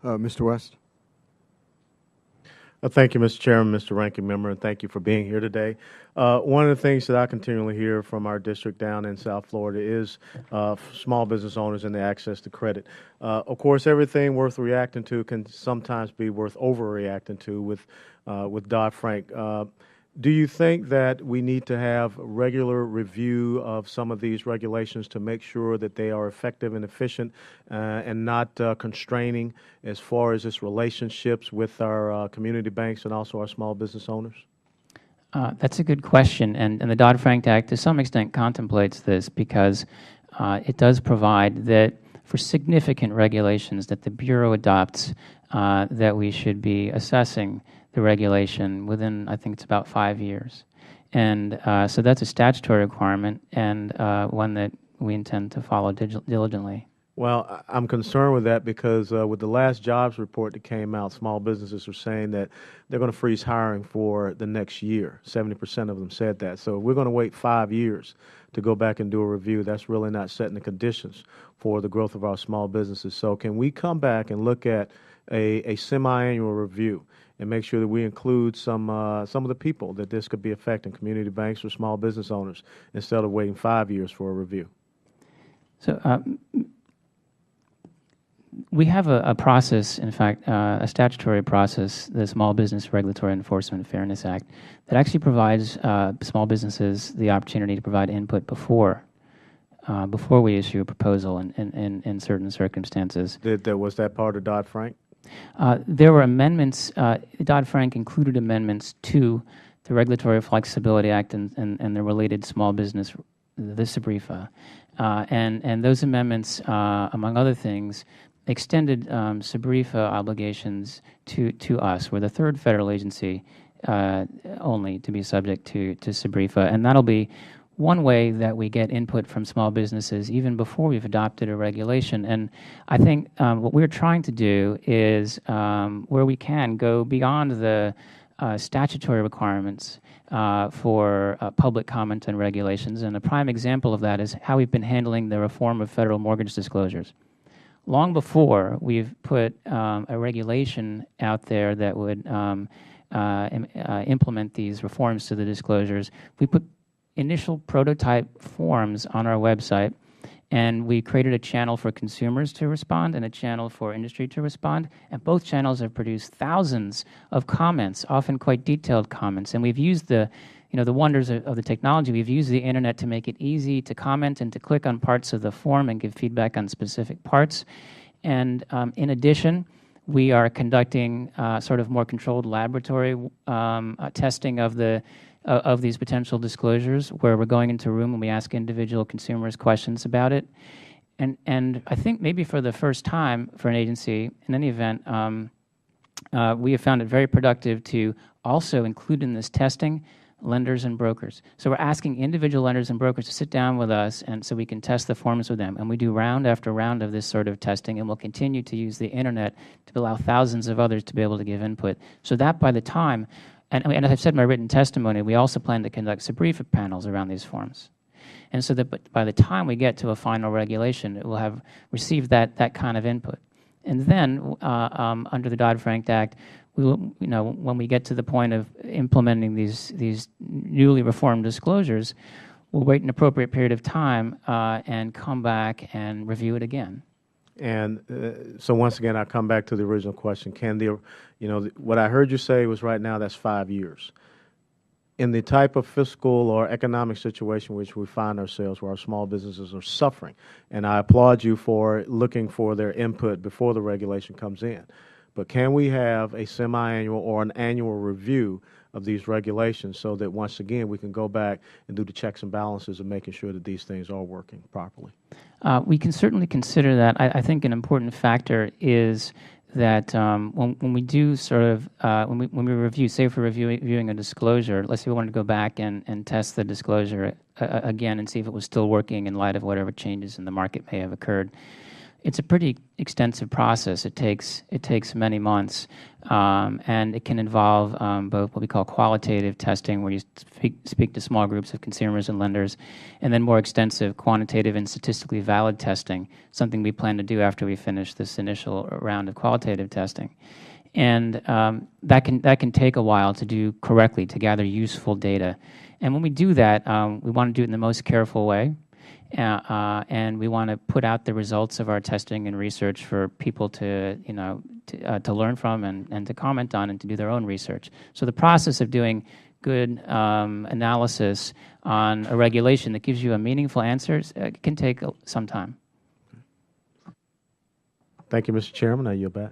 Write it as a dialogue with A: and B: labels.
A: Mr. West.
B: Thank you, Mr. Chairman, Mr. Ranking Member, and thank you for being here today. One of the things that I continually hear from our district down in South Florida is small business owners and the access to credit. Of course, everything worth reacting to can sometimes be worth overreacting to with Dodd-Frank. Do you think that we need to have regular review of some of these regulations to make sure that they are effective and efficient and not constraining as far as its relationships with our community banks and also our small business owners?
C: That's a good question, and the Dodd-Frank Act to some extent contemplates this because it does provide that for significant regulations that the Bureau adopts that we should be assessing the regulation within, I think it's about 5 years. And so that's a statutory requirement and one that we intend to follow diligently.
B: Well, I'm concerned with that because with the last jobs report that came out, small businesses are saying that they're going to freeze hiring for the next year. 70% of them said that. So if we're going to wait 5 years to go back and do a review, that's really not setting the conditions for the growth of our small businesses. So can we come back and look at a semi-annual review and make sure that we include some of the people that this could be affecting, community banks or small business owners, instead of waiting 5 years for a review?
C: So we have a process, in fact, a statutory process, the Small Business Regulatory Enforcement and Fairness Act, that actually provides small businesses the opportunity to provide input before we issue a proposal in certain circumstances.
B: Was that part of Dodd-Frank?
C: There were amendments. Dodd-Frank included amendments to the Regulatory Flexibility Act and the related small business, the SBREFA. And those amendments, among other things, extended SBREFA obligations to us. We're the third federal agency only to be subject to SBREFA. And that'll be one way that we get input from small businesses even before we've adopted a regulation. And I think what we're trying to do is, where we can, go beyond the statutory requirements for public comment on regulations. And a prime example of that is how we've been handling the reform of federal mortgage disclosures. Long before we've put a regulation out there that would implement these reforms to the disclosures, we put initial prototype forms on our website, and we created a channel for consumers to respond and a channel for industry to respond, and both channels have produced thousands of comments, often quite detailed comments. And we've used the wonders of the technology. We've used the internet to make it easy to comment and to click on parts of the form and give feedback on specific parts. And in addition, we are conducting sort of more controlled laboratory testing of these potential disclosures, where we're going into a room and we ask individual consumers questions about it. And I think maybe for the first time for an agency, in any event, we have found it very productive to also include in this testing lenders and brokers. So we're asking individual lenders and brokers to sit down with us and so we can test the forms with them. And we do round after round of this sort of testing, and we'll continue to use the internet to allow thousands of others to be able to give input. So that by the time, and as I've said in my written testimony, we also plan to conduct SBREFA panels around these forms. And so that by the time we get to a final regulation, it will have received that kind of input. And then under the Dodd-Frank Act, we will, when we get to the point of implementing these newly reformed disclosures, we'll wait an appropriate period of time and come back and review it again.
B: And so once again, I come back to the original question. What I heard you say was right now that's 5 years. In the type of fiscal or economic situation which we find ourselves, where our small businesses are suffering, and I applaud you for looking for their input before the regulation comes in, but can we have a semi-annual or an annual review of these regulations so that once again we can go back and do the checks and balances of making sure that these things are working properly?
C: We can certainly consider that. I think an important factor is that when we do sort of, when we review, say for reviewing a disclosure, let's say we wanted to go back and test the disclosure again and see if it was still working in light of whatever changes in the market may have occurred. it's a pretty extensive process. It takes many months, and it can involve both what we call qualitative testing, where you speak to small groups of consumers and lenders, and then more extensive quantitative and statistically valid testing, something we plan to do after we finish this initial round of qualitative testing. And that can take a while to do correctly, to gather useful data. And when we do that, we want to do it in the most careful way. And we want to put out the results of our testing and research for people to, to learn from and to comment on and to do their own research. So the process of doing good analysis on a regulation that gives you a meaningful answer can take some time.
B: Thank you, Mr. Chairman. I yield back.